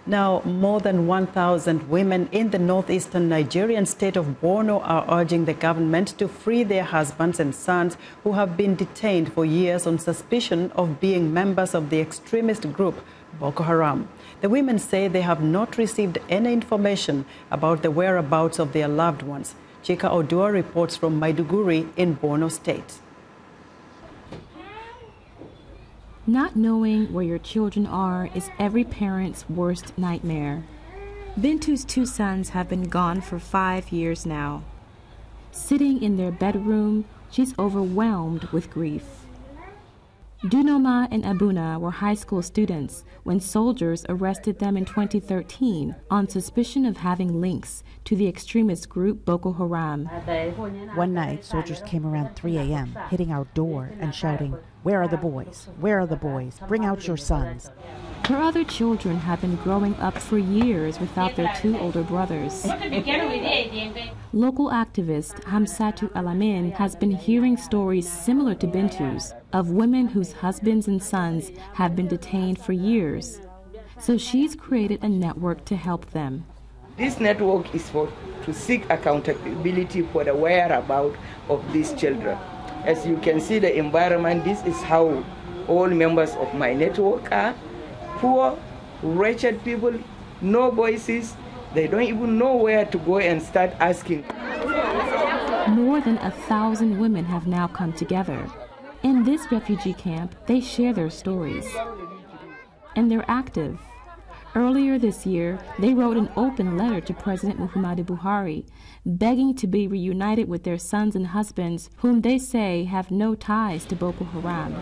Now, more than 1,000 women in the northeastern Nigerian state of Borno are urging the government to free their husbands and sons who have been detained for years on suspicion of being members of the extremist group Boko Haram. The women say they have not received any information about the whereabouts of their loved ones. Chika Odua reports from Maiduguri in Borno State. Not knowing where your children are is every parent's worst nightmare. Bintu's 2 sons have been gone for 5 years now. Sitting in their bedroom, she's overwhelmed with grief. Dunoma and Abuna were high school students when soldiers arrested them in 2013 on suspicion of having links to the extremist group Boko Haram. One night, soldiers came around 3 a.m., hitting our door and shouting, "Where are the boys? Where are the boys? Bring out your sons." Her other children have been growing up for years without their 2 older brothers. Local activist Hamsatu Alamin has been hearing stories similar to Bintu's of women whose husbands and sons have been detained for years. So she's created a network to help them. This network is to seek accountability for the whereabouts of these children. As you can see the environment, this is how all members of my network are. Poor, wretched people, no voices. They don't even know where to go and start asking. More than 1,000 women have now come together. In this refugee camp, they share their stories. And they're active. Earlier this year, they wrote an open letter to President Muhammadu Buhari, begging to be reunited with their sons and husbands, whom they say have no ties to Boko Haram.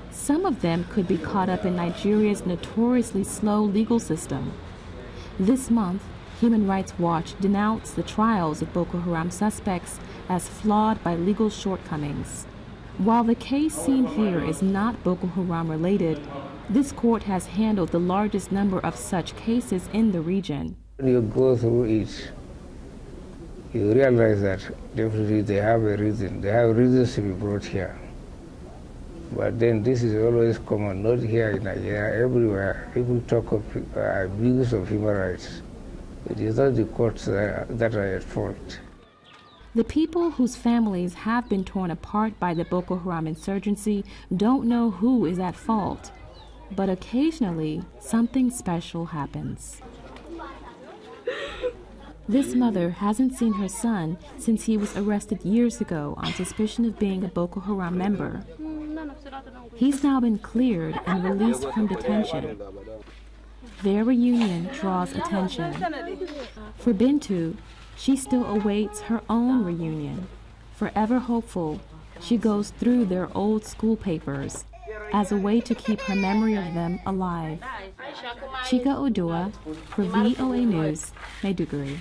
Some of them could be caught up in Nigeria's notoriously slow legal system. This month, Human Rights Watch denounced the trials of Boko Haram suspects as flawed by legal shortcomings. While the case seen here is not Boko Haram related, this court has handled the largest number of such cases in the region. When you go through it, you realize that definitely they have a reason. They have reasons to be brought here. But then this is always common, not here in Nigeria, everywhere. People talk of abuse of human rights. It is not the courts that are at fault. The people whose families have been torn apart by the Boko Haram insurgency don't know who is at fault. But occasionally, something special happens. This mother hasn't seen her son since he was arrested years ago on suspicion of being a Boko Haram member. He's now been cleared and released from detention. Their reunion draws attention. For Bintu, she still awaits her own reunion. Forever hopeful, she goes through their old school papers as a way to keep her memory of them alive. Chika Odua for VOA News, Maiduguri.